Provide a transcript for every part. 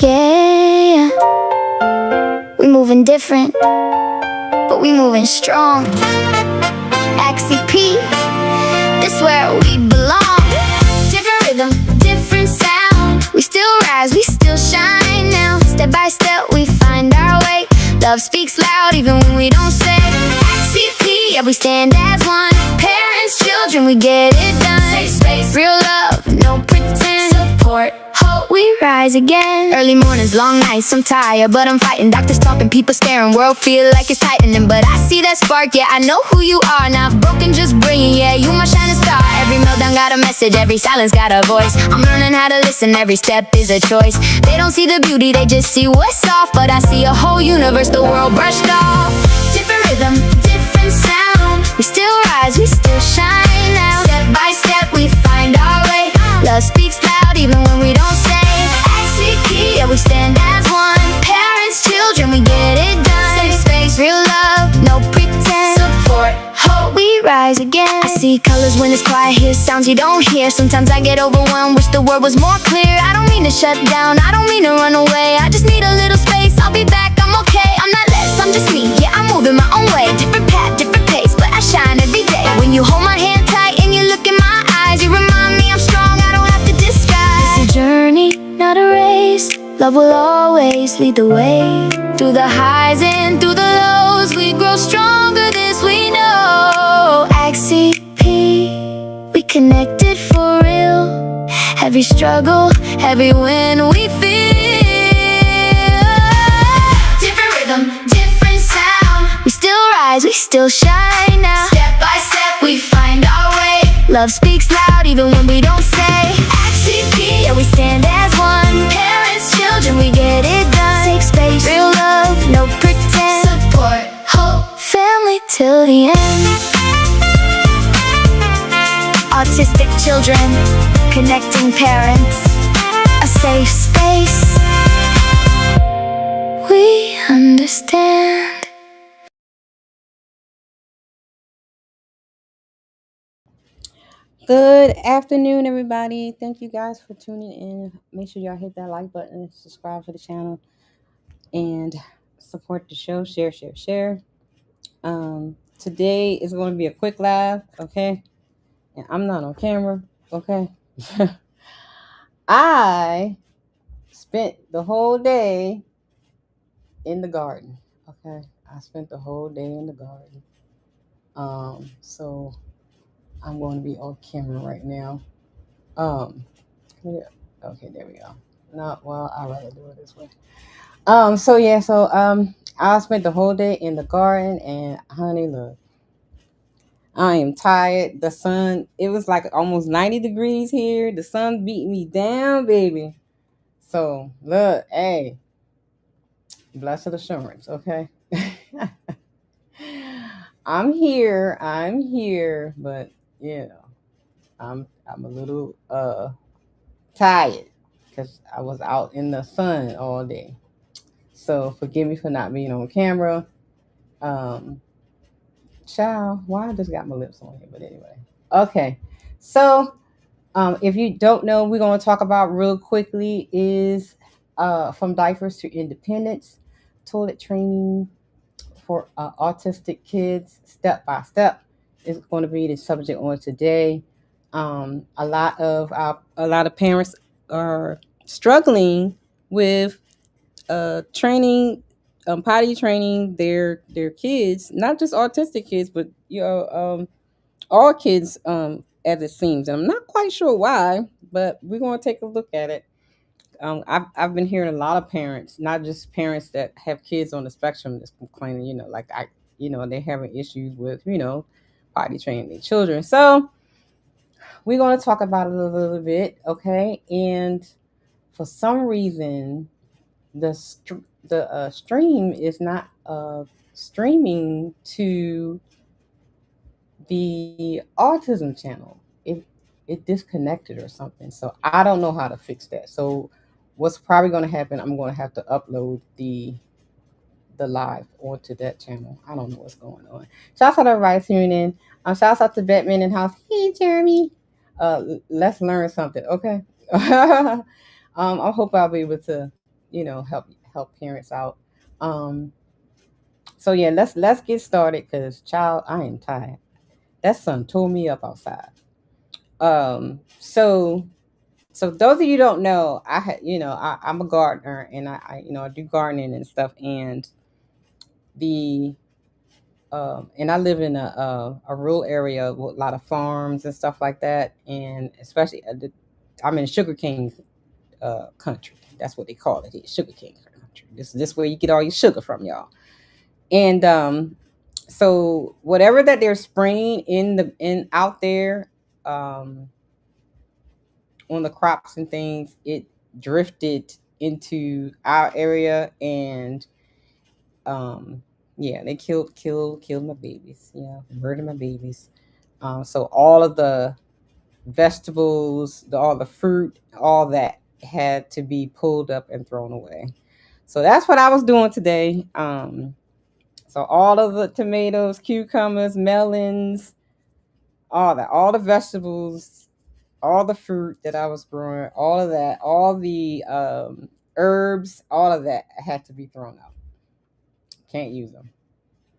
Yeah, we moving different, but we moving strong. XCP, this where we belong. Different rhythm, different sound. We still rise, we still shine now. Step by step we find our way. Love speaks loud even when we don't say. XCP, yeah, we stand as one. Parents, children, we get it done. Safe space, real love, no pretend. Support, hope, we rise again. Early mornings, long nights, I'm tired, but I'm fighting. Doctors talking, people staring, world feel like it's tightening. But I see that spark, yeah, I know who you are. Not broken, just brilliant, yeah, you my shining star. Every meltdown got a message, every silence got a voice. I'm learning how to listen, every step is a choice. They don't see the beauty, they just see what's off. But I see a whole universe, the world brushed off. Different rhythm, different sound. We still rise, we still shine now. Step by step we find our way. Love speaks loud even when we don't say. XCP, yeah, we stand as one. Parents, children, we get it done. Safe space, real love, no pretend. Support, hope, we rise again. I see colors when it's quiet, hear sounds you don't hear. Sometimes I get overwhelmed, wish the word was more clear. I don't mean to shut down, I don't mean to run away. I just need a little space, I'll be back, I'm okay. I'm not less, I'm just me, yeah, I'm moving my own way. Different path, different pace, but I shine every day. When you hold my hand tight and you look in my eyes, you remind me I'm strong, I don't have to disguise. It's a journey, not a race. Love will always lead the way. Through the highs and through the lows, we grow stronger, this we know. XCP, we connected for real. Every struggle, every win we feel. Different rhythm, different sound. We still rise, we still shine now. Step by step we find our way. Love speaks loud even when we don't say. XCP, yeah, we stand as one. Parents, children, we get it done. Safe space, real love, no pretend. Support, hope, family till the end. Autistic children, connecting parents, a safe space. We understand. Good afternoon, everybody. Thank you guys for tuning in. Make sure y'all hit that like button, subscribe to the channel, and support the show. Share. Today is going to be a quick live, okay? And I'm not on camera, okay? I spent the whole day in the garden, okay? I spent the whole day in the garden. So I'm going to be on camera right now. Okay, there we go. No, well, I'd rather do it this way. I spent the whole day in the garden, and honey, look, I am tired. The sun, it was like almost 90 degrees here. The sun beat me down, baby. So look, hey, blessed assurance, okay? I'm here, but you know, I'm a little tired because I was out in the sun all day. So forgive me for not being on camera. Child, why I just got my lips on here, but anyway. Okay. So if you don't know, we're going to talk about real quickly is from diapers to independence, toilet training for autistic kids, step by step is going to be the subject on today. A lot of parents are struggling with training, potty training their kids, not just autistic kids, but all kids, as it seems. And I'm not quite sure why, but we're going to take a look at it. I've been hearing a lot of parents, not just parents that have kids on the spectrum, that's complaining. They're having issues with potty training their children. So we're going to talk about it a little bit, okay? And for some reason, the stream is not streaming to the autism channel. It disconnected or something. So I don't know how to fix that. So what's probably going to happen, I'm going to have to upload the live onto that channel. I don't know what's going on. Shouts out to everybody tuning in. Shouts out to Batman in house. Hey Jeremy. Let's learn something, okay? I hope I'll be able to help parents out. Um, so yeah, let's get started because child, I am tired. That sun tore me up outside. So those of you who don't know, I had I'm a gardener and I do gardening and stuff, and the and I live in a rural area with a lot of farms and stuff like that, and especially I'm in sugarcane country. That's what they call it here, sugarcane country. This where you get all your sugar from, y'all. And so whatever that they're spraying in out there um, on the crops and things, it drifted into our area, and um, yeah, they killed my babies. Murdered my babies. So all of the vegetables, all the fruit, all that had to be pulled up and thrown away. So that's what I was doing today. So all of the tomatoes, cucumbers, melons, all the vegetables, all the fruit that I was growing, all of that, all the herbs, all of that had to be thrown out. Can't use them.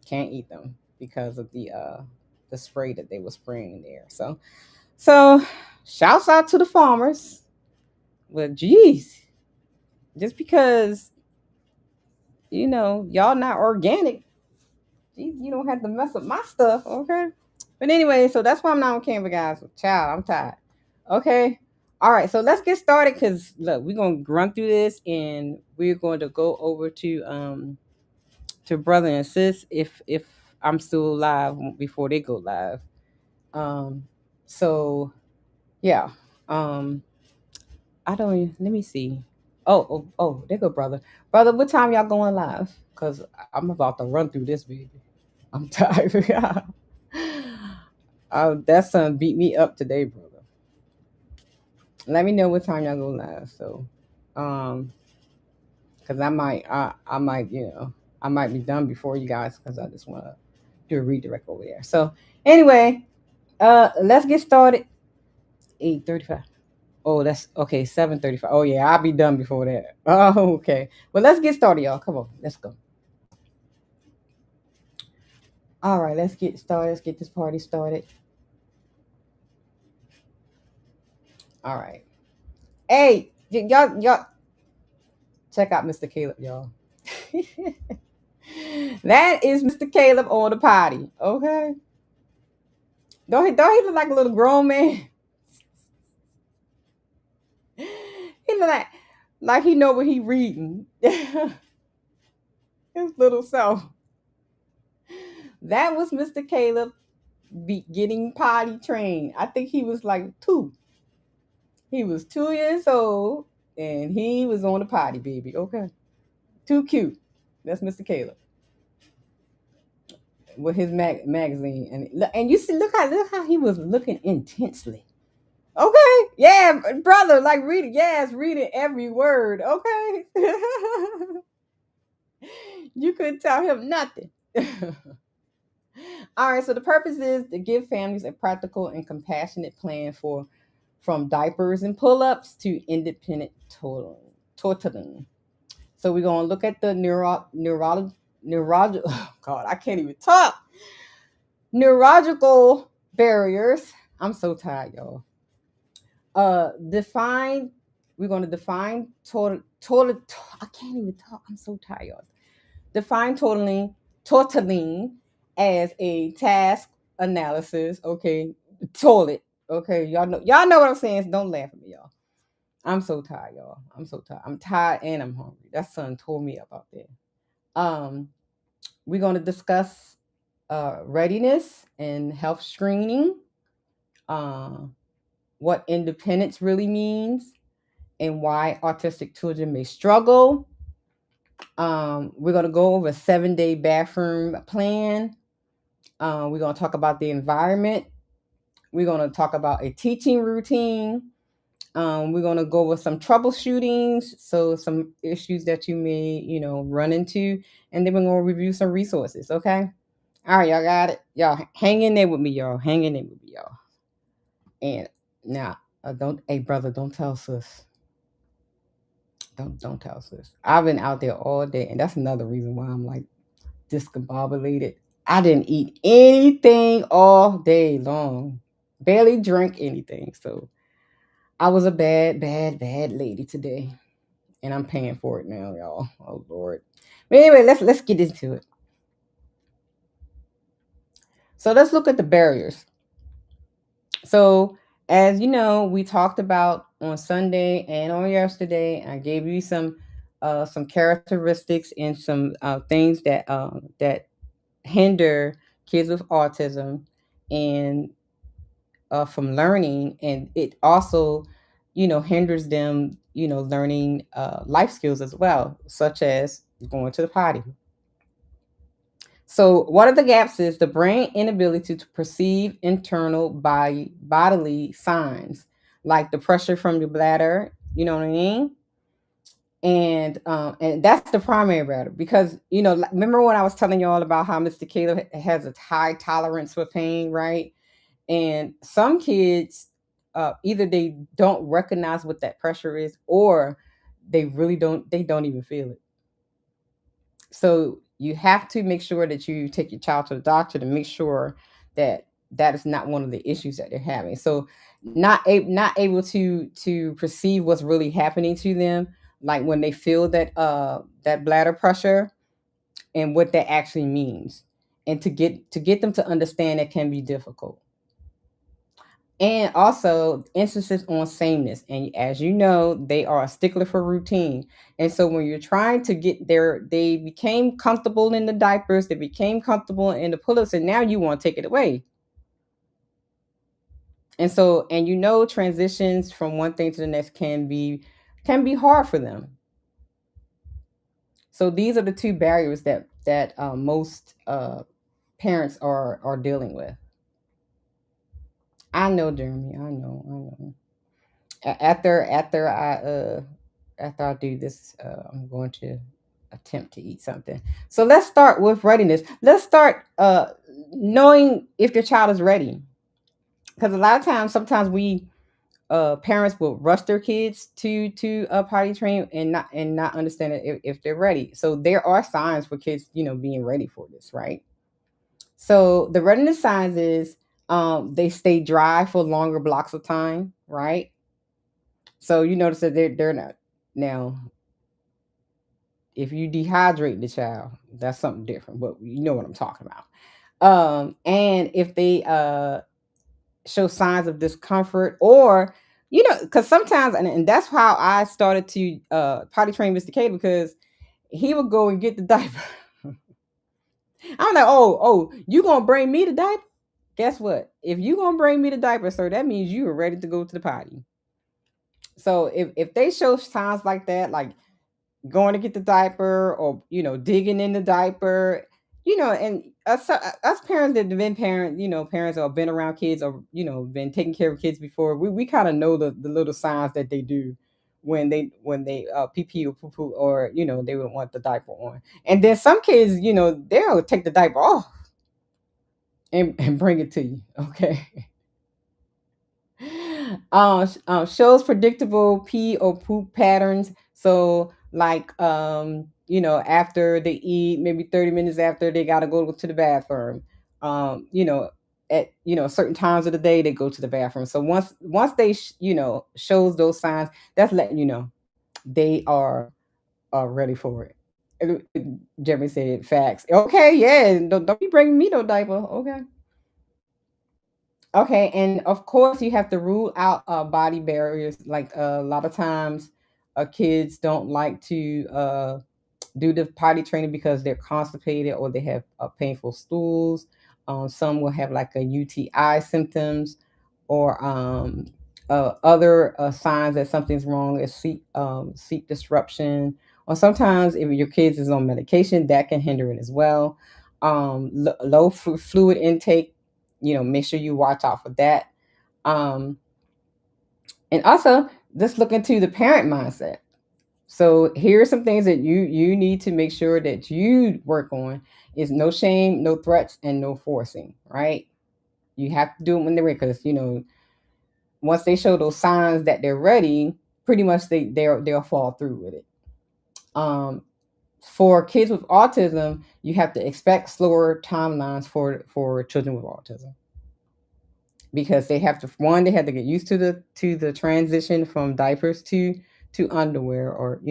Can't eat them because of the spray that they were spraying in there. So shouts out to the farmers. Well, geez, just because y'all not organic, geez, you don't have to mess up my stuff, okay? But anyway, so that's why I'm not on camera, guys. Child, I'm tired. Okay. All right, so let's get started because look, we're gonna run through this and we're going to go over to brother and sis if I'm still live before they go live. Um, so yeah. I don't even, let me see. Oh, there go brother. Brother, what time y'all going live? Cause I'm about to run through this baby. I'm tired. That son beat me up today, brother. Let me know what time y'all go live. So, um, cause I might, I might be done before you guys, cause I just want to do a redirect over there. So, anyway, let's get started. 8:35. Oh, that's okay. 7:35. Oh yeah, I'll be done before that. Oh, okay. Well, let's get started, y'all. Come on, let's go. All right, let's get started. Let's get this party started. All right. Hey, y'all, check out Mr. Caleb, y'all. That is Mr. Caleb on the potty. Okay. Don't he look like a little grown man? He look like he know what he reading. His little self. That was Mr. Caleb getting potty trained. I think he was like 2. He was 2 years old and he was on the potty, baby. Okay. Too cute. That's Mr. Caleb with his magazine. And you see, look how he was looking intensely. Okay. Yeah, brother, like read it. Yes, reading every word. Okay. You couldn't tell him nothing. All right, so the purpose is to give families a practical and compassionate plan from diapers and pull-ups to independent totaling. So we're gonna look at the oh God, I can't even talk. Neurological barriers. I'm so tired, y'all. Define. We're gonna define total. I can't even talk. I'm so tired, y'all. Define totaling as a task analysis. Okay, toilet. Okay, y'all know what I'm saying. So don't laugh at me, y'all. I'm so tired, y'all. I'm so tired. I'm tired and I'm hungry. That son told me about that. We're going to discuss readiness and health screening, uh, what independence really means, and why autistic children may struggle. We're going to go over a 7-day bathroom plan. We're going to talk about the environment. We're going to talk about a teaching routine. We're going to go over some troubleshootings, so some issues that you may, run into, and then we're going to review some resources. Okay. All right, y'all got it. Y'all hang in there with me, y'all. Hang in there with me, y'all. And now, don't, hey brother, don't tell sis. Don't tell sis. I've been out there all day, and that's another reason why I'm like discombobulated. I didn't eat anything all day long. Barely drank anything. So I was a bad lady today. And I'm paying for it now, y'all. Oh Lord. But anyway, let's get into it. So let's look at the barriers. So as you know, we talked about on Sunday and on yesterday. I gave you some characteristics and some things that hinder kids with autism and from learning, and it also, hinders them, learning life skills as well, such as going to the potty. So, what are the gaps is the brain inability to perceive internal bodily signs like the pressure from your bladder. You know what I mean? And that's the primary barrier because remember when I was telling you all about how Mr. Caleb has a high tolerance for pain, right? And some kids, either they don't recognize what that pressure is, or they really don't. They don't even feel it. So you have to make sure that you take your child to the doctor to make sure that that is not one of the issues that they're having. So not able to perceive what's really happening to them, like when they feel that bladder pressure and what that actually means, and to get them to understand it can be difficult. And also emphasis on sameness. And as you know, they are a stickler for routine. And so when you're trying to get there, they became comfortable in the diapers, they became comfortable in the pull-ups, and now you want to take it away. And so, and transitions from one thing to the next can be hard for them. So these are the two barriers that most parents are dealing with. I know, Jeremy. I know. After I do this, I'm going to attempt to eat something. So let's start with readiness. Let's start knowing if your child is ready, because a lot of times, sometimes we parents will rush their kids to potty train and not understand if they're ready. So there are signs for kids, being ready for this, right? So the readiness signs is they stay dry for longer blocks of time, right? So you notice that they're not. Now, if you dehydrate the child, that's something different, but you know what I'm talking about. And if they show signs of discomfort, or because sometimes, and that's how I started to potty train Mr. K, because he would go and get the diaper. I'm like, oh, you gonna bring me the diaper? Guess what? If you gonna bring me the diaper, sir, that means you are ready to go to the potty. So if they show signs like that, like going to get the diaper, or digging in the diaper, and us parents that have been parents or been around kids, or been taking care of kids before, we kind of know the little signs that they do when they pee pee or poo poo, or they would want the diaper on. And then some kids, they'll take the diaper off and bring it to you. Okay. Shows predictable pee or poop patterns. So like after they eat, maybe 30 minutes after, they got to go to the bathroom. At certain times of the day, they go to the bathroom. So once they shows those signs, that's letting you know they are ready for it. Jeremy said facts. Okay, yeah, don't be bringing me no diaper. Okay. Okay, and of course you have to rule out body barriers. Like a lot of times, kids don't like to do the potty training because they're constipated, or they have painful stools. Some will have like a UTI symptoms, or other signs that something's wrong, as seat disruption, or sometimes if your kids is on medication, that can hinder it as well. Low fluid intake, make sure you watch out for that. Um, and also just look into the parent mindset. So here are some things that you need to make sure that you work on: is no shame, no threats, and no forcing. Right? You have to do it when they're ready, because once they show those signs that they're ready, pretty much they'll fall through with it. Um, for kids with autism, you have to expect slower timelines for children with autism, because they have to get used to the transition from diapers to underwear, or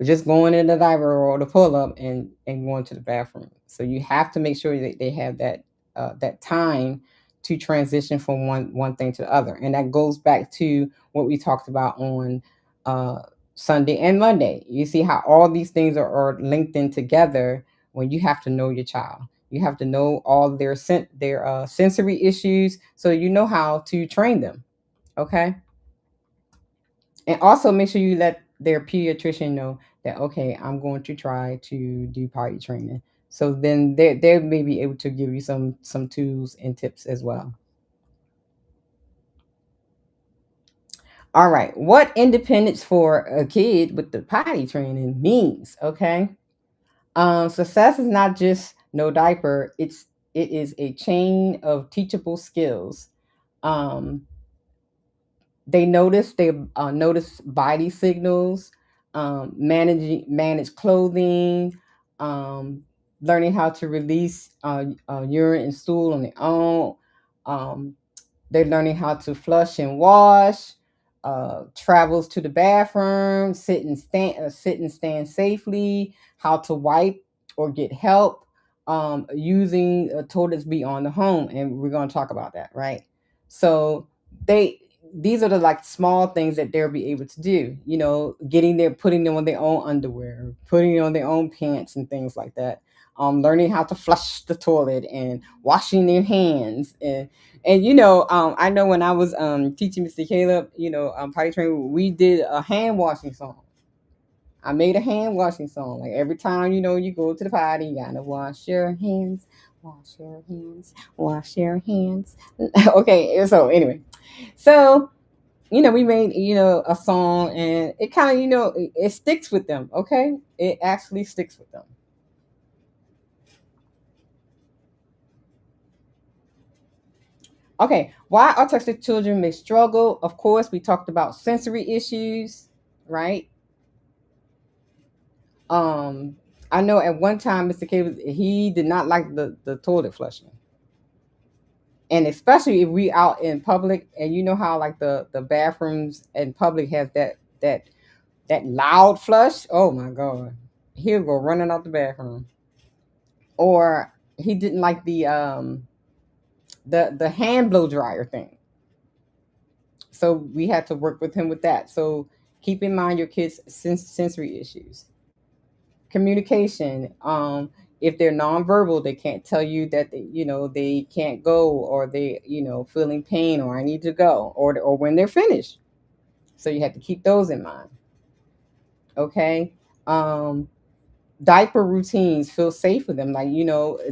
just going in the diaper or the pull up and going to the bathroom. So you have to make sure that they have that time to transition from one thing to the other, and that goes back to what we talked about on uh, Sunday and Monday. You see how all these things are linked in together. When you have to know your child, you have to know all their sensory issues, so you know how to train them. Okay, and also make sure you let their pediatrician know that, okay, I'm going to try to do potty training. So then they may be able to give you some tools and tips as well. All right, what independence for a kid with the potty training means? Okay, success is not just no diaper. It is a chain of teachable skills. Um, they notice body signals, manage clothing, um, learning how to release urine and stool on their own. Um, they're learning how to flush and wash, travels to the bathroom, sit and stand safely, how to wipe or get help, using toilets beyond the home, and we're going to talk about that, right? So they these are the like small things that they'll be able to do. Putting them on their own underwear, putting on their own pants, and things like that. Learning how to flush the toilet and washing their hands, and I know when I was teaching Mr. Caleb, potty training, we did a hand washing song. I made a hand washing song. Like every time, you go to the potty, you gotta wash your hands, wash your hands, wash your hands. Okay, so anyway, so we made a song, and it kind of it sticks with them. Okay, it actually sticks with them. Okay, why autistic children may struggle. Of course, we talked about sensory issues, right? Um, I know at one time Mr. K he did not like the toilet flushing, and especially if we out in public, and you know how like the bathrooms in public has that loud flush. Oh my god, he'll go running out the bathroom. Or he didn't like the hand blow dryer thing. So we had to work with him with that. So keep in mind your kids' sensory issues. Communication. If they're nonverbal, they can't tell you that they can't go, or they feeling pain, or I need to go, or when they're finished. So you have to keep those in mind. Okay. Um, Diaper routines feel safe for them. Like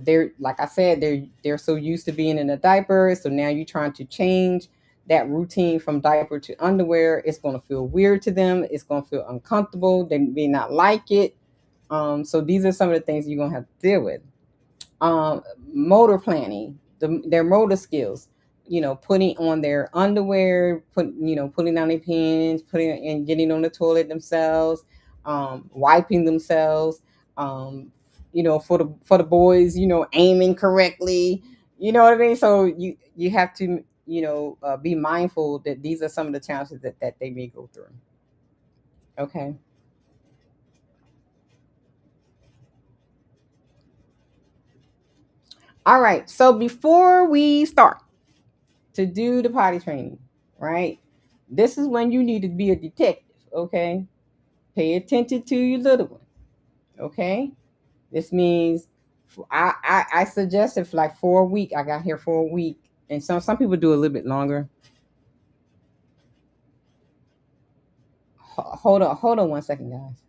they're, like I said, they're so used to being in a diaper. So now you're trying to change that routine from diaper to underwear. It's going to feel weird to them. It's going to feel uncomfortable. They may not like it. So these are some of the things you're going to have to deal with. um, Motor planning, their motor skills. Putting on their underwear, putting down their pants, putting and getting on the toilet themselves, wiping themselves. For the boys, aiming correctly. You know what I mean? So you have to be mindful that these are some of the challenges that they may go through. Okay. All right. So before we start to do the potty training, right? This is when you need to be a detective, okay? Pay attention to your little one, okay? This means I suggested for like for a week. I got here for a week, and some people do a little bit longer. Hold on 1 second, guys.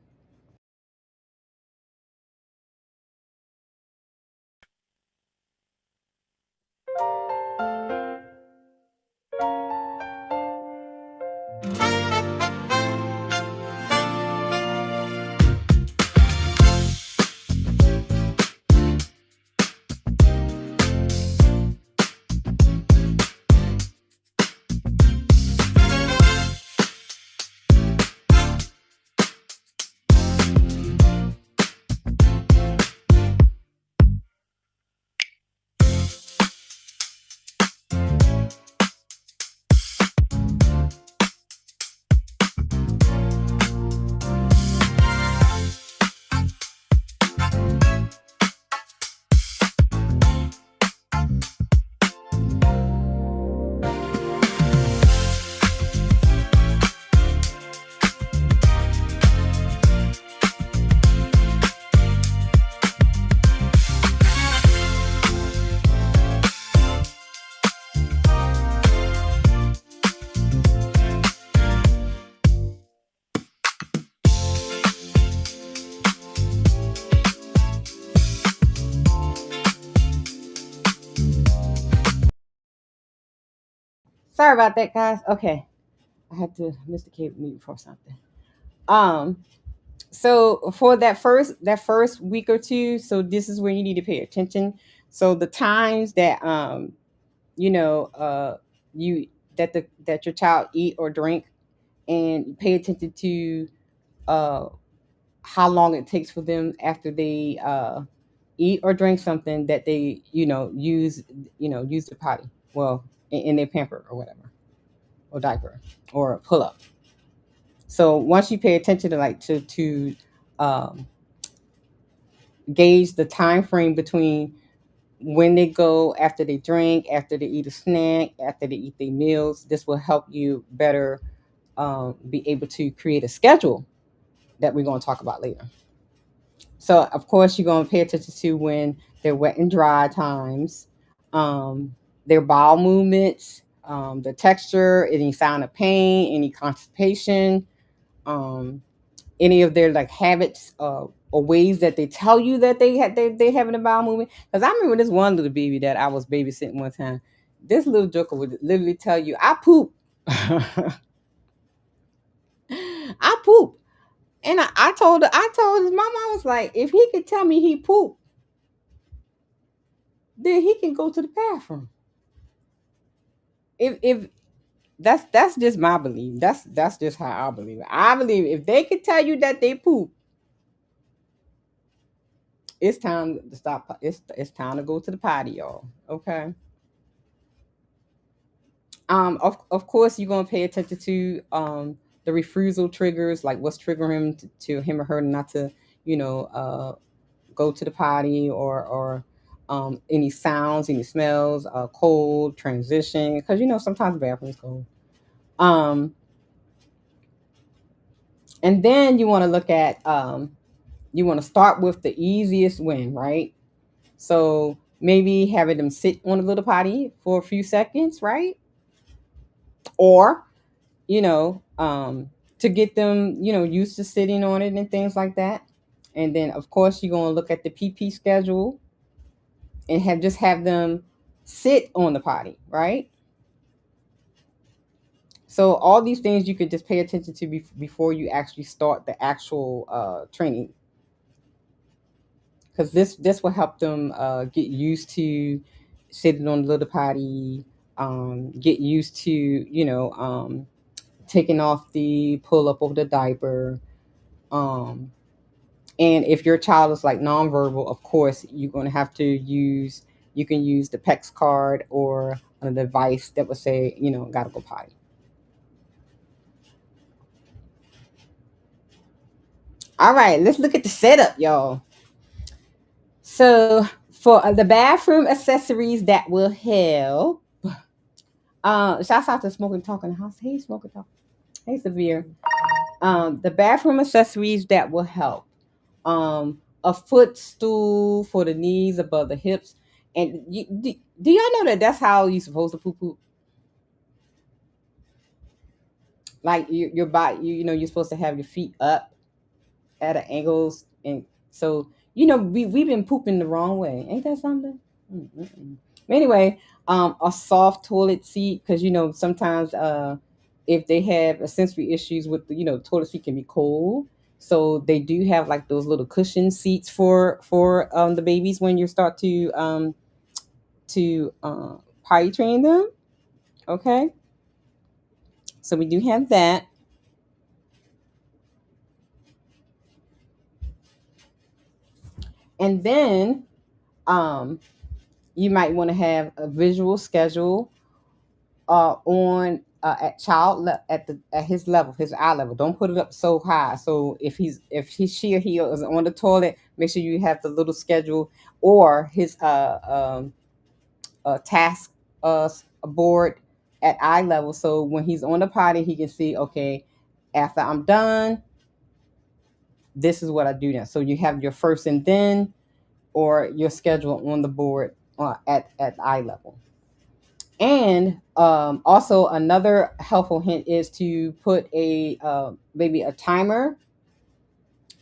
Sorry about that, guys. Okay, I had to mysticate me for something. Um, so for that first week or two, so this is where you need to pay attention. So the times that you know you that your child eat or drink, and pay attention to uh how long it takes for them after they eat or drink something that they use the potty, well, in their pamper or whatever, or diaper, or pull up. So once you pay attention to um, gauge the time frame between when they go, after they drink, after they eat a snack, after they eat their meals, this will help you better be able to create a schedule that we're going to talk about later. So of course you're going to pay attention to when they're wet and dry times, their bowel movements, the texture, any sign of pain, any constipation, um, any of their like habits, or ways that they tell you that they having a bowel movement. Because I remember this one little baby that I was babysitting one time. This little joker would literally tell you, "I poop." I poop. And I told his mama, I was like, if he could tell me he poop, then he can go to the bathroom. If that's just my belief. That's just how I believe it. I believe if they could tell you that they poop, it's time to stop. It's time to go to the potty, y'all. Okay. Of course you're gonna pay attention to the refusal triggers, like what's triggering him to him or her not to, go to the potty, or any sounds, any smells, cold, transition, because sometimes the bathroom's cold. Um, and then you want to look at you want to start with the easiest win, right? So maybe having them sit on a little potty for a few seconds, right? Or to get them used to sitting on it and things like that. And then of course you're going to look at the PP schedule, and have them sit on the potty, right? So all these things you could just pay attention to before you actually start the actual training, because this will help them get used to sitting on the little potty, get used to taking off the pull up over the diaper. um, and if your child is like nonverbal, of course you're going to have to use you can use the PEX card or a device that would say gotta go potty. All right, let's look at the setup, y'all. So for the bathroom accessories that will help, shouts out to Smoking Talk in the house. Hey, Smoking Talk. Hey, Severe. The bathroom accessories that will help. A footstool for the knees above the hips. And do y'all know that that's how you're supposed to poop poop? Like your body, you're supposed to have your feet up at an angles, and so we've been pooping the wrong way. Ain't that something? Mm-mm. Anyway, a soft toilet seat, because sometimes if they have sensory issues with the toilet seat can be cold. So they do have like those little cushion seats for the babies when you start to potty train them. Okay, so we do have that. And then um, you might want to have a visual schedule on at at his level, his eye level. Don't put it up so high. So if she or he is on the toilet, make sure you have the little schedule or his task board at eye level. So when he's on the potty, he can see, okay, after I'm done, this is what I do now. So you have your first and then, or your schedule on the board at eye level. And also another helpful hint is to put maybe a timer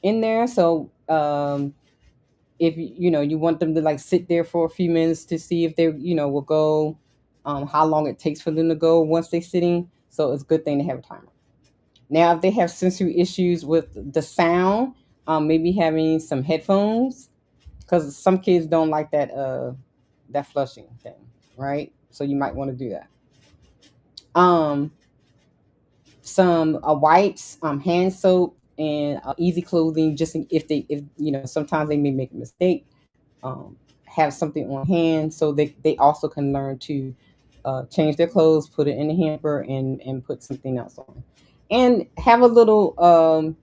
in there. So if you want them to like sit there for a few minutes to see if they will go how long it takes for them to go once they're sitting. So it's a good thing to have a timer. Now, if they have sensory issues with the sound, maybe having some headphones, because some kids don't like that flushing thing, right? So you might want to do that. Um, some wipes, hand soap, and easy clothing. Just if sometimes they may make a mistake. Have something on hand so they also can learn to change their clothes, put it in the hamper, and put something else on, and have a little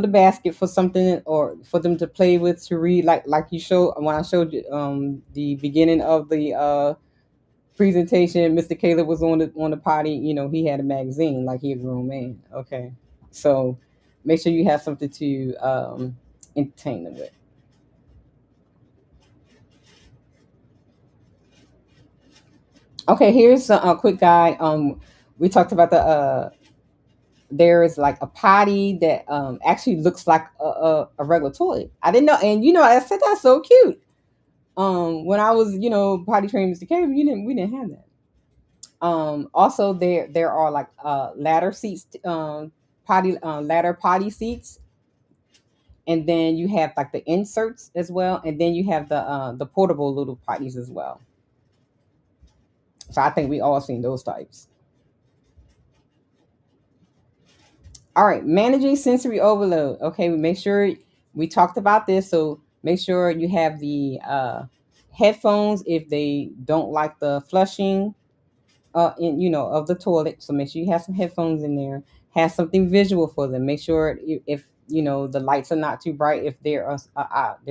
basket for something or for them to play with, to read, like you showed when I showed you the beginning of the presentation. Mr. Caleb was on the potty. He had a magazine like he a grown man. Okay, so make sure you have something to entertain them with. Okay, here's a quick guide. We talked about there is like a potty that actually looks like a regular toilet. I didn't know, and I said that's so cute. When I was potty training Mr. Caleb, we didn't have that. Also there are like ladder seats, potty ladder potty seats, and then you have like the inserts as well, and then you have the portable little potties as well. So I think we all seen those types. All right, managing sensory overload. Okay, make sure we talked about this. So make sure you have the headphones if they don't like the flushing of the toilet. So make sure you have some headphones in there. Have something visual for them. Make sure if the lights are not too bright, if they're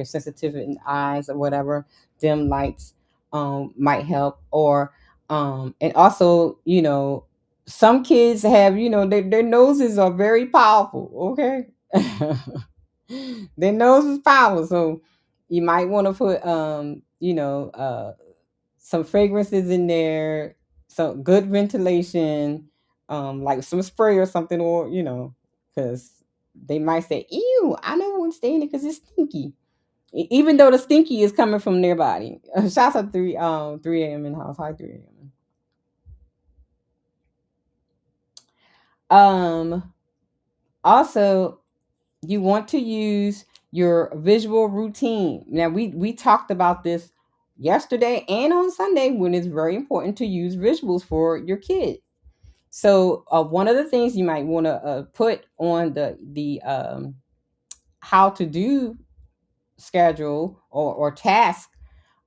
sensitive in eyes or whatever, dim lights might help. Or and also some kids have their noses are very powerful. Okay. Their nose is powerful, so you might want to put some fragrances in there, some good ventilation, like some spray or something, or because they might say, "Ew, I never want to stay in it because it's stinky," even though the stinky is coming from their body. Shouts out 3 a.m. in the house. Hi 3 a.m. Also, you want to use your visual routine. Now we talked about this yesterday and on Sunday, when it's very important to use visuals for your kid. So one of the things you might want to put on the how to do schedule or task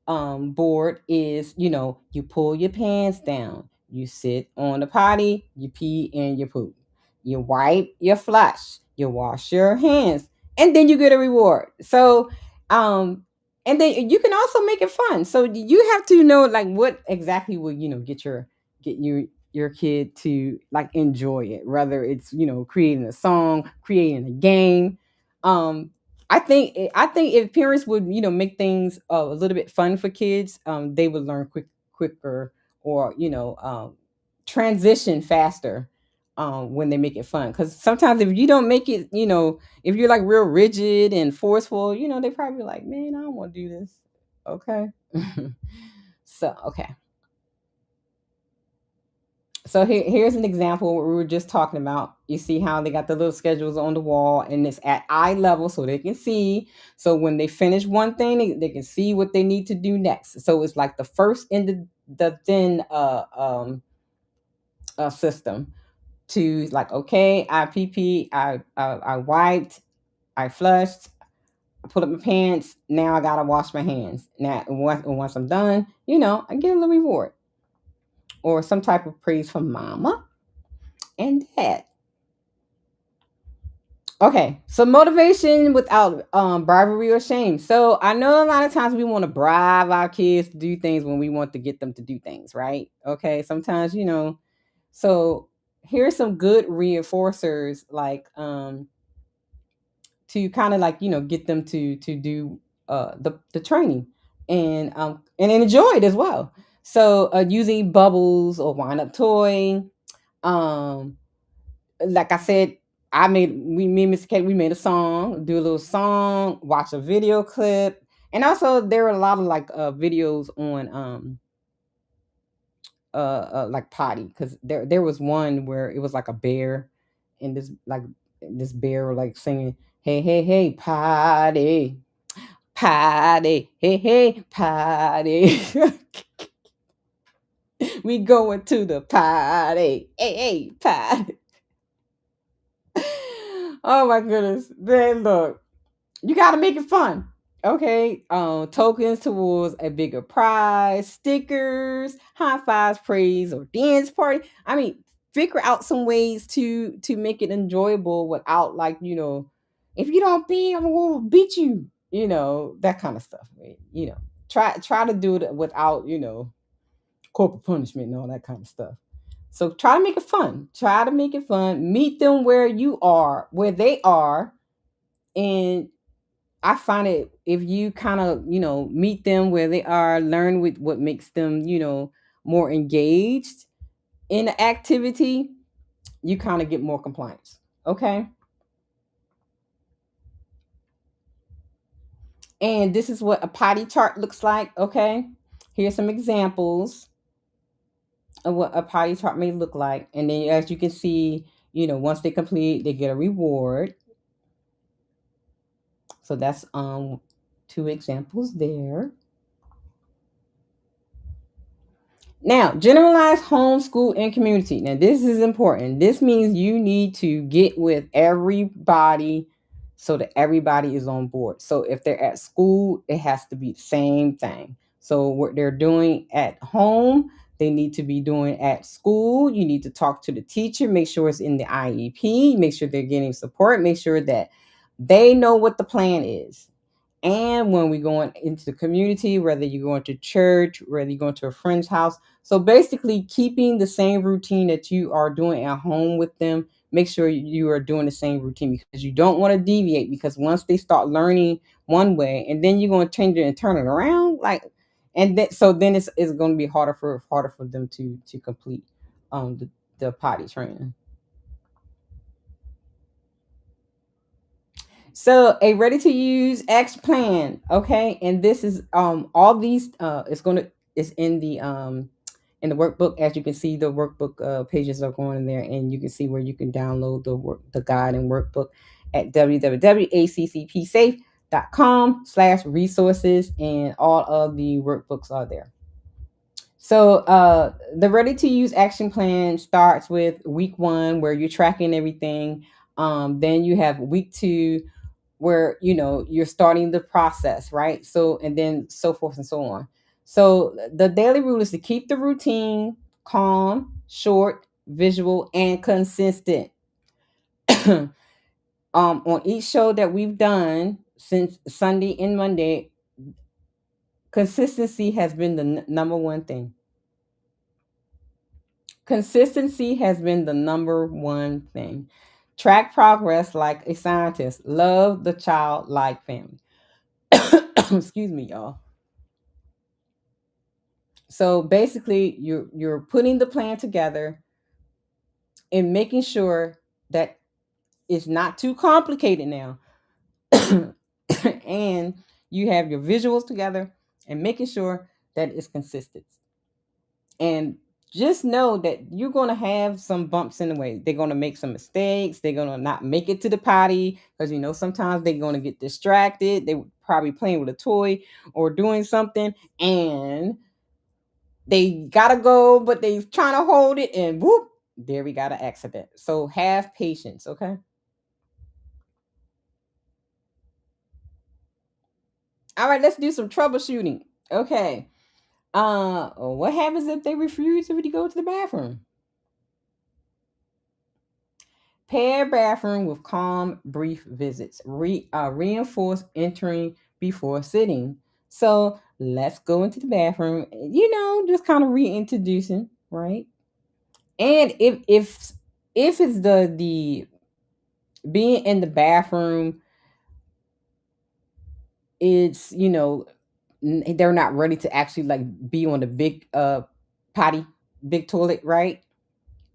board is, you pull your pants down, you sit on the potty, you pee and you poop, you wipe your flush, you wash your hands, and then you get a reward. So and then you can also make it fun. So you have to know like what exactly will get your kid to like enjoy it, whether it's creating a song, creating a game. um I think if parents would make things a little bit fun for kids, they would learn quicker, or transition faster when they make it fun. Because sometimes if you don't make it, if you're like real rigid and forceful, they probably like, man, I don't want to do this. Okay. So okay. So here's an example what we were just talking about. You see how they got the little schedules on the wall, and it's at eye level so they can see. So when they finish one thing, they can see what they need to do next. So it's like the first in the then system to like, okay, I pee, I wiped, I flushed, I put up my pants. Now I gotta wash my hands. Now once I'm done, I get a little reward or some type of praise from mama and dad. Okay, so motivation without bribery or shame. So I know a lot of times we want to bribe our kids to do things when we want to get them to do things, right? Okay, sometimes So here's some good reinforcers, like to kind of like get them to do the training and enjoy it as well. So using bubbles or wind up toy. Um, like I said, me and Miss Kate, we made a song, do a little song, watch a video clip, and also there are a lot of like videos on like Potty, because there was one where it was like a bear, and this bear like singing, hey hey hey Potty, Potty, hey hey Potty. We going to the party, hey hey Potty. Oh my goodness, man, look, you got to make it fun. Okay, tokens towards a bigger prize, stickers, high fives, praise, or dance party. I mean, figure out some ways to make it enjoyable without, like, if you don't beat, I'm gonna beat you. That kind of stuff. Right? Try to do it without corporal punishment and all that kind of stuff. So try to make it fun. Try to make it fun. Meet them where they are, and I find it, if you kind of, meet them where they are, learn with what makes them, more engaged in the activity, you kind of get more compliance. Okay. And this is what a potty chart looks like. Okay. Here's some examples of what a potty chart may look like. And then, as you can see, once they complete, they get a reward. So that's two examples there. Now, generalized homeschool and community. Now, this is important. This means you need to get with everybody so that everybody is on board. So if they're at school, it has to be the same thing. So what they're doing at home, they need to be doing at school. You need to talk to the teacher, make sure it's in the IEP, make sure they're getting support, make sure that they know what the plan is. And when we go into the community, whether you're going to church, whether you're going to a friend's house. So basically keeping the same routine that you are doing at home with them, make sure you are doing the same routine, because you don't want to deviate, because once they start learning one way and then you're going to change it and turn it around, like, and then it's going to be harder for them to complete the potty training. So a ready to use action plan, okay, and this is all these is in the workbook. As you can see, the workbook pages are going in there, and you can see where you can download the guide and workbook at www.accpsafe.com/resources, and all of the workbooks are there. So the ready to use action plan starts with week 1, where you're tracking everything. Then you have week 2, where you're starting the process, right? So, and then so forth and so on. So the daily rule is to keep the routine calm, short, visual, and consistent. On each show that we've done since Sunday and Monday, consistency has been the number one thing. Consistency has been the number one thing. Track progress like a scientist. Love the child like family. Excuse me, y'all. So basically, you're putting the plan together and making sure that it's not too complicated now. And you have your visuals together and making sure that it's consistent. And just know that you're going to have some bumps in the way. They're going to make some mistakes. They're going to not make it to the potty, because sometimes they're going to get distracted. They were probably playing with a toy or doing something, and they gotta go, but they trying to hold it, and whoop, there we got an accident. So have patience, okay? All right, let's do some troubleshooting. Okay. What happens if they refuse to go to the bathroom? Pair bathroom with calm, brief visits. Reinforce entering before sitting. So let's go into the bathroom. Just kind of reintroducing, right? And if it's the being in the bathroom, it's they're not ready to actually like be on the big potty, big toilet, right?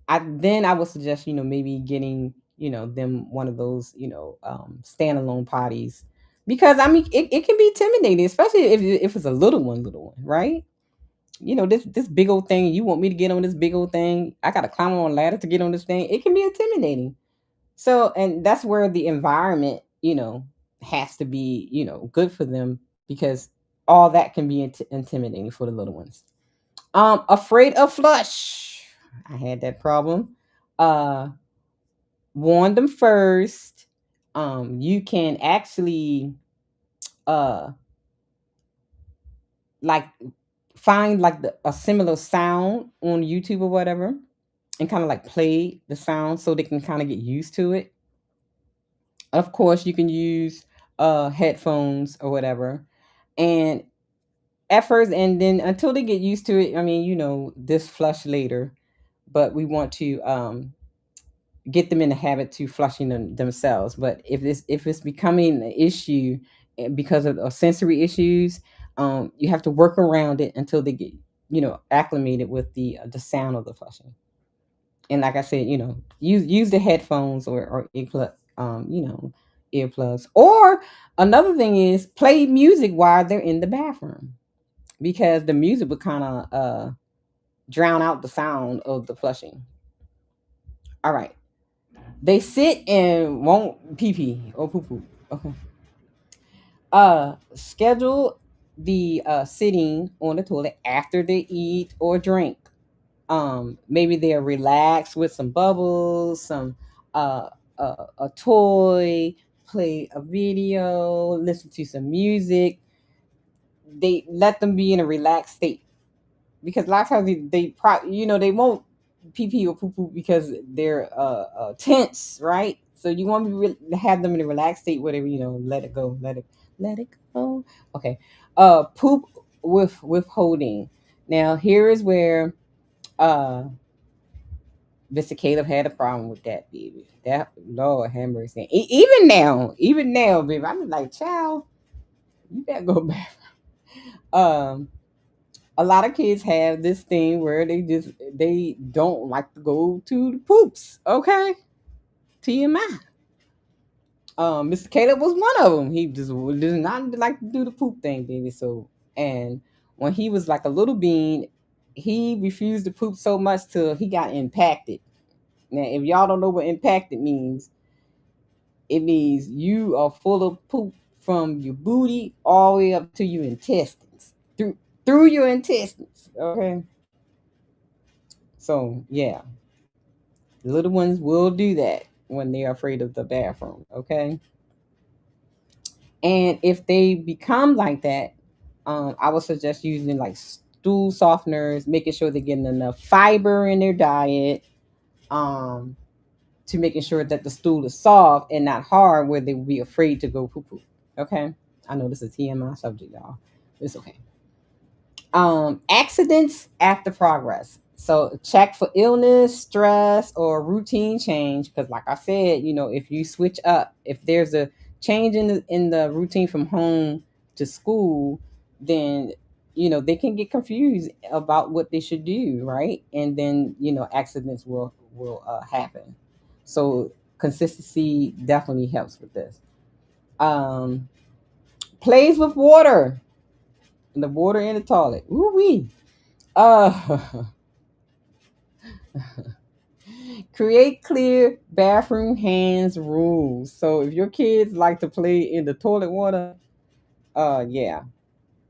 I would suggest maybe getting them one of those standalone potties, because I mean it can be intimidating, especially if it's a little one, right? this big old thing. You want me to get on this big old thing? I got to climb on a ladder to get on this thing. It can be intimidating. So, and that's where the environment, has to be, good for them, because all that can be intimidating for the little ones. Afraid of flush. I had that problem. Uh, Warn them first. You can actually, uh, like, find like a similar sound on YouTube or whatever, and kind of like play the sound so they can kind of get used to it. Of course, you can use headphones or whatever, and at first, and then until they get used to it. I mean, this flush later, but we want to get them in the habit to flushing themselves. But if it's becoming an issue, because of sensory issues, you have to work around it until they get acclimated with the sound of the flushing. And like I said, use the headphones or earplugs. Or another thing is play music while they're in the bathroom, because the music would kind of drown out the sound of the flushing. All right. They sit and won't pee pee or poo poo. Okay. Schedule the sitting on the toilet after they eat or drink. Maybe they're relaxed with some bubbles, some a toy, play a video, listen to some music. They let them be in a relaxed state, because a lot of times they won't pee pee or poo poo because they're tense, right? So you want to have them in a relaxed state, whatever, let it go, let it go. Okay. Poop with withholding. Now here is where uh Mr. Caleb had a problem with that, baby. That Lord have mercy. Even now, baby, I'm like, child, you better go back. Um, a lot of kids have this thing where they don't like to go to the poops. Okay, TMI. Mr. Caleb was one of them. He just does not like to do the poop thing, baby. So, and when he was like a little bean, he refused to poop so much till he got impacted. Now, if y'all don't know what impacted means, it means you are full of poop from your booty all the way up to your intestines, through your intestines. Okay, so yeah, the little ones will do that when they are afraid of the bathroom. Okay, and if they become like that, I would suggest using like stool softeners, making sure they're getting enough fiber in their diet. Um, to making sure that the stool is soft and not hard, where they will be afraid to go poo poo. Okay, I know this is a TMI subject, y'all. It's okay. Accidents after progress. So check for illness, stress, or routine change. Because, like I said, if you switch up, if there's a change in the routine from home to school, then they can get confused about what they should do, right? And then accidents will happen. So consistency definitely helps with this. Um, Plays with water, the water in the toilet. Ooh wee. Uh, Create clear bathroom hands rules. So if your kids like to play in the toilet water, yeah,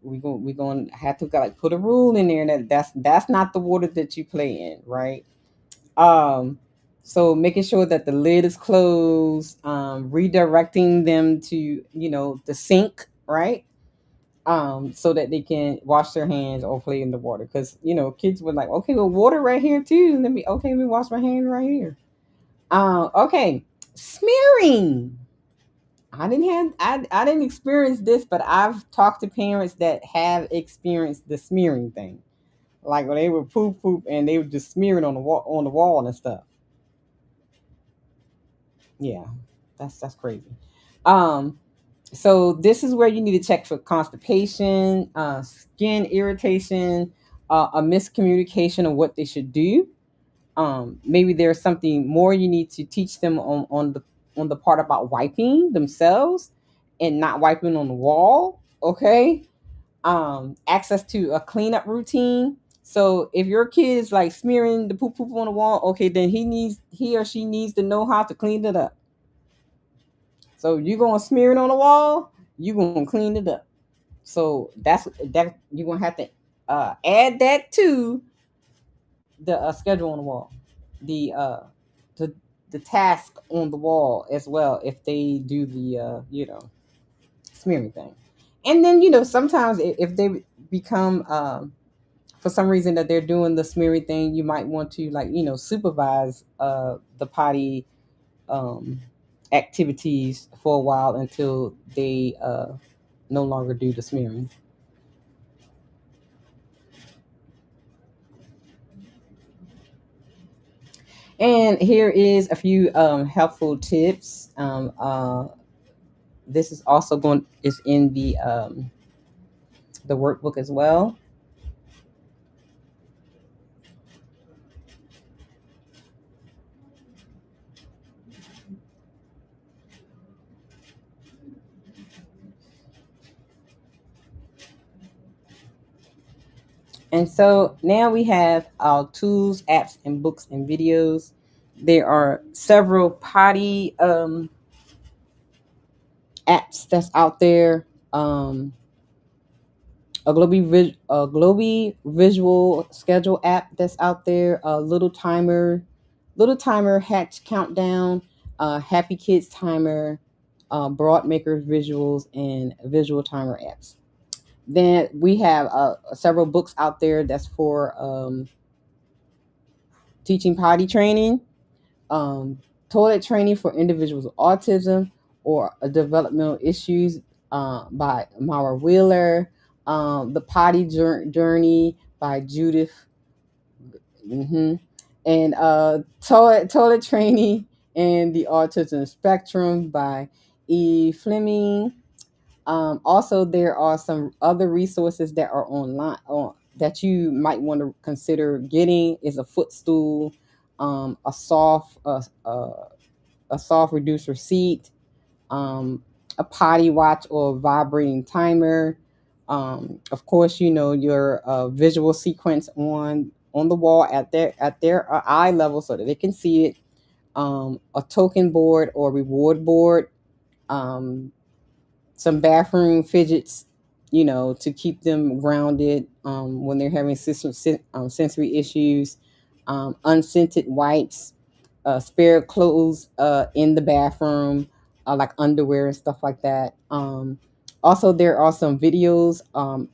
we going to have to like put a rule in there that's not the water that you play in, right? Um, so making sure that the lid is closed, redirecting them to the sink, right? So that they can wash their hands or play in the water, because kids were like, okay, well, water right here too. Let me wash my hands right here. Okay, smearing. I didn't experience this, but I've talked to parents that have experienced the smearing thing, like when they would poop and they would just smear it on the wall and stuff. Yeah, that's crazy. Um, so this is where you need to check for constipation, skin irritation, a miscommunication of what they should do. Maybe there's something more you need to teach them on the part about wiping themselves and not wiping on the wall. Okay. access to a cleanup routine. So if your kid is like smearing the poop on the wall, okay, then he or she needs to know how to clean it up. So you're gonna smear it on the wall, you're gonna clean it up. So that you're gonna have to add that to the schedule on the wall, the the the task on the wall as well if they do the smearing thing. And then sometimes if they become for some reason that they're doing the smearing thing, you might want to like supervise the potty um, activities for a while until they no longer do the smearing. And here is a few helpful tips. This is also going is in the workbook as well. And so now we have our tools, apps, and books and videos. There are several potty apps that's out there. A Globy visual schedule app that's out there. A little timer, hatch countdown, Happy Kids timer, broad makers visuals, and visual timer apps. Then we have several books out there that's for teaching potty training, um, toilet training for individuals with autism or developmental issues by Mara Wheeler, The Potty Journey by Judith, hmm and toilet training and the autism spectrum by E. Fleming. Also, there are some other resources that are online that you might want to consider getting is a footstool, a a soft reducer seat, a potty watch or vibrating timer. Of course, your visual sequence on the wall at their eye level so that they can see it. A token board or reward board. Um, some bathroom fidgets, to keep them grounded when they're having sensory issues, unscented wipes, spare clothes in the bathroom, like underwear and stuff like that. Also, there are some videos,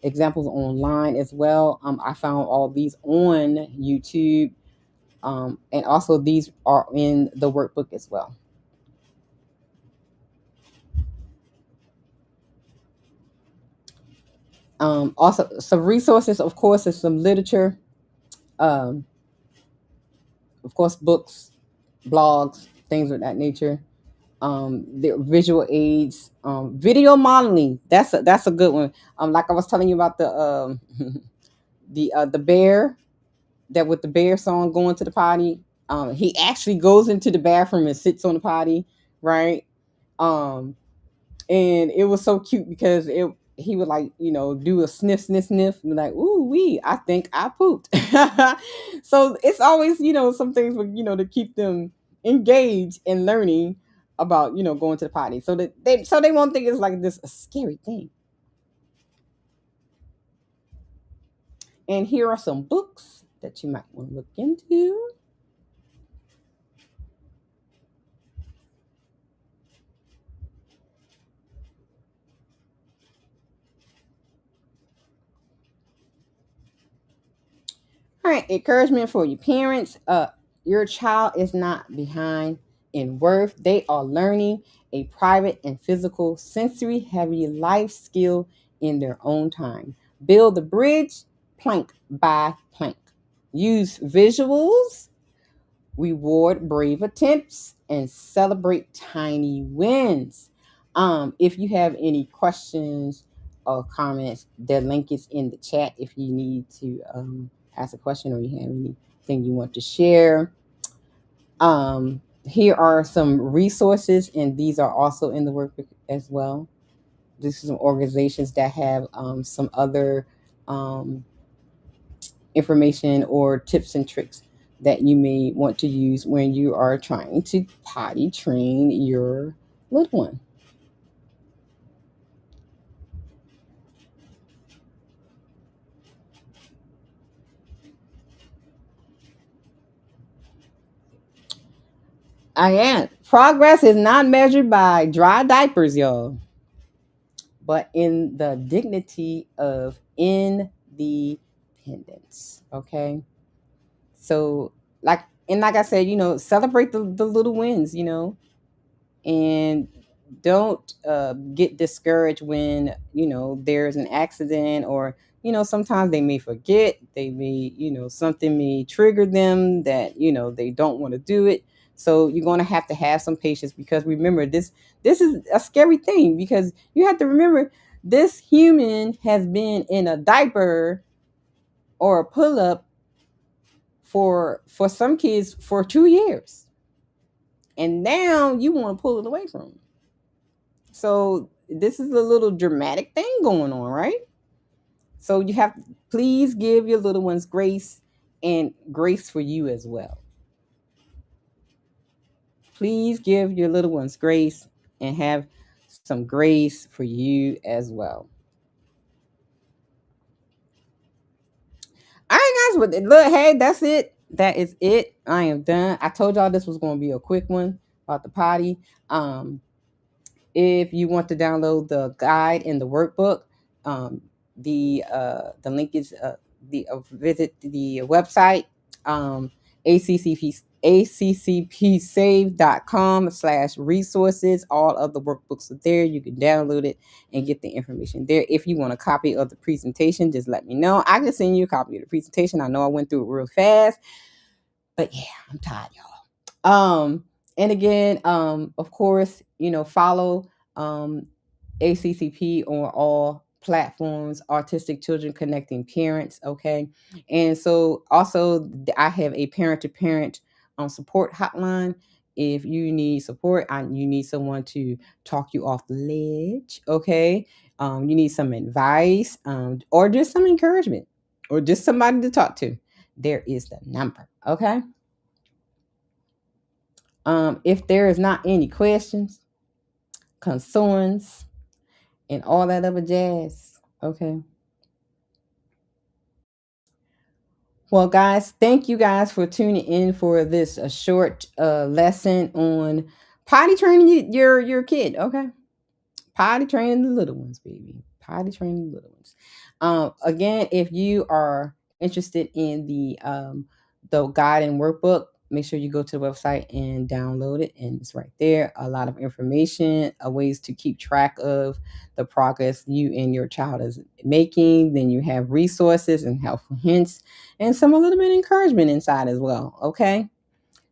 examples online as well. I found all these on YouTube, and also these are in the workbook as well. Also, some resources, of course, is some literature, um, of course, books, blogs, things of that nature. The visual aids, video modeling. That's a good one. Like I was telling you about the bear that with the bear song going to the potty. He actually goes into the bathroom and sits on the potty, right? Um, and it was so cute because it he would like do a sniff sniff sniff and be like, ooh wee, I think I pooped. So it's always some things with to keep them engaged in learning about going to the potty so that they won't think it's like this a scary thing. And here are some books that you might want to look into. All right, encouragement for your parents. Your child is not behind in worth. They are learning a private and physical sensory heavy life skill in their own time. Build the bridge plank by plank. Use visuals, reward brave attempts, and celebrate tiny wins. If you have any questions or comments, the link is in the chat if you need to ask a question or you have anything you want to share. Here are some resources, and these are also in the workbook as well. These are some organizations that have some other um, information or tips and tricks that you may want to use when you are trying to potty train your little one. Again, progress is not measured by dry diapers, y'all, but in the dignity of independence. Okay. So, like I said, celebrate the little wins, and don't get discouraged when there's an accident, or sometimes they may forget, they may something may trigger them that they don't want to do it. So you're going to have some patience, because remember, this is a scary thing, because you have to remember, this human has been in a diaper or a pull-up for some kids for 2 years, and now you want to pull it away from them. So this is a little dramatic thing going on, right? So you have please give your little ones grace, and grace for you as well. Please give your little ones grace, and have some grace for you as well. All right, guys. But look, hey, that's it. That is it. I am done. I told y'all this was going to be a quick one about the potty. If you want to download the guide and the workbook, um, the link is visit the website, accpsave.com/resources. All of the workbooks are there. You can download it and get the information there. If you want a copy of the presentation, just let me know. I can send you a copy of the presentation. I know I went through it real fast, but yeah, I'm tired, y'all. And again, of course, follow um ACCP on all platforms, Autistic Children Connecting Parents. Okay. And so also, I have a parent to parent support hotline. If you need support, you need someone to talk you off the ledge. Okay. You need some advice, or just some encouragement, or just somebody to talk to. There is the number. Okay. If there is not any questions, concerns, and all that other jazz, okay. Well, guys, thank you guys for tuning in for this a short lesson on potty training your kid. Okay, potty training the little ones, baby. Potty training the little ones. Again, if you are interested in the guide and workbook, make sure you go to the website and download it, and it's right there. A lot of information, ways to keep track of the progress you and your child is making. Then you have resources and helpful hints, and some a little bit of encouragement inside as well. Okay.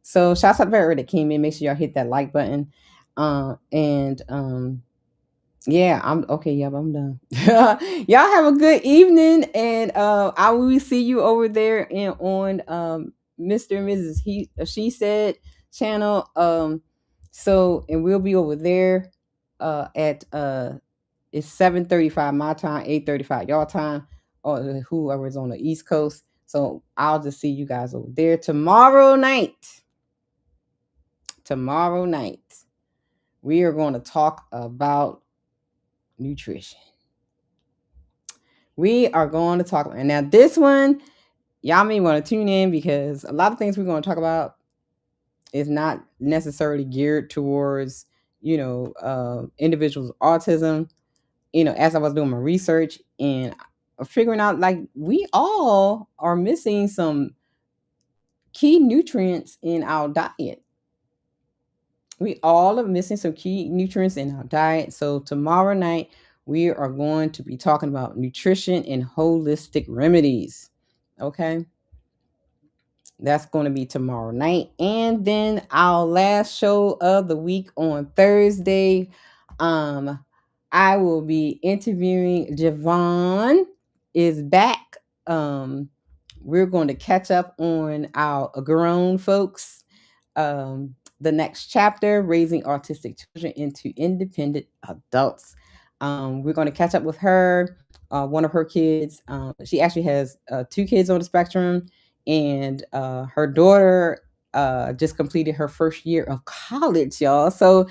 So shouts out to everybody that came in. Make sure y'all hit that like button. And yeah, I'm okay. Yep, I'm done. Y'all have a good evening, and I will see you over there on Mr. and Mrs. She Said channel. So, and we'll be over there at it's 7:35 my time, 8:35 y'all time, or whoever's on the East Coast. So I'll just see you guys over there tomorrow night. Tomorrow night, we are going to talk about nutrition. We are going to talk about, and now this one, y'all may want to tune in, because a lot of things we're going to talk about is not necessarily geared towards individuals with autism. As I was doing my research and figuring out, like, we all are missing some key nutrients in our diet. We all are missing some key nutrients in our diet. So tomorrow night, we are going to be talking about nutrition and holistic remedies. Okay. That's going to be tomorrow night. And then our last show of the week on Thursday, I will be interviewing Javon is back. We're going to catch up on our grown folks. The next chapter, raising autistic children into independent adults. We're going to catch up with her. One of her kids, she actually has 2 kids on the spectrum, and her daughter just completed her first year of college, y'all. So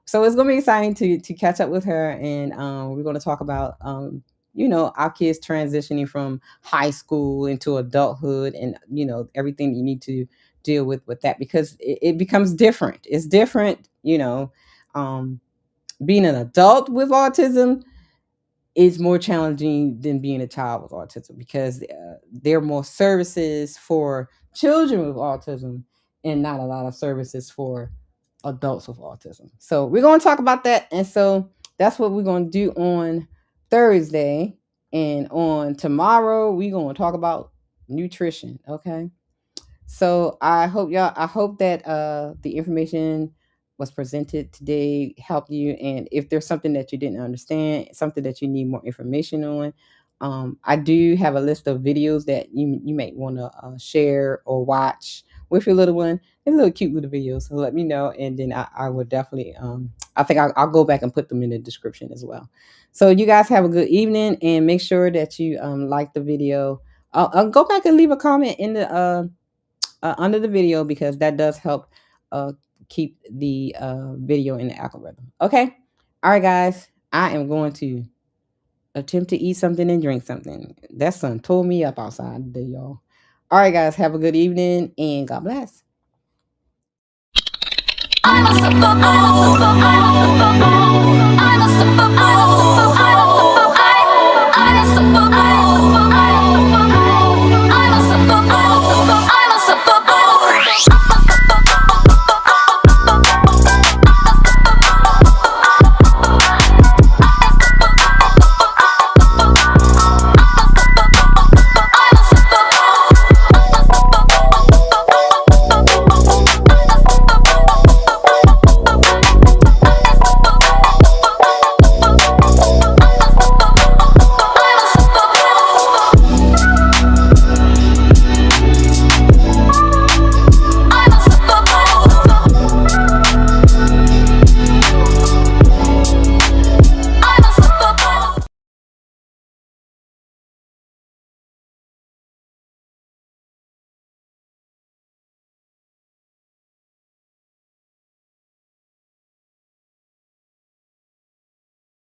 it's gonna be exciting to catch up with her, and we're gonna talk about our kids transitioning from high school into adulthood, and everything you need to deal with that, because it becomes different. It's different, um, being an adult with autism is more challenging than being a child with autism, because there are more services for children with autism and not a lot of services for adults with autism. So we're going to talk about that. And so that's what we're going to do on Thursday. And on tomorrow, we're going to talk about nutrition. Okay. So I hope that the information was presented today helped you. And if there's something that you didn't understand, something that you need more information on, I do have a list of videos that you may want to share or watch with your little one. They're little cute little videos. So let me know, and then I would definitely I think I'll go back and put them in the description as well. So you guys have a good evening, and make sure that you like the video. I'll go back and leave a comment in the under the video, because that does help uh, keep the video in the algorithm. Okay. All right, guys. I am going to attempt to eat something and drink something. That sun tore me up outside today, y'all. All right, guys. Have a good evening, and God bless.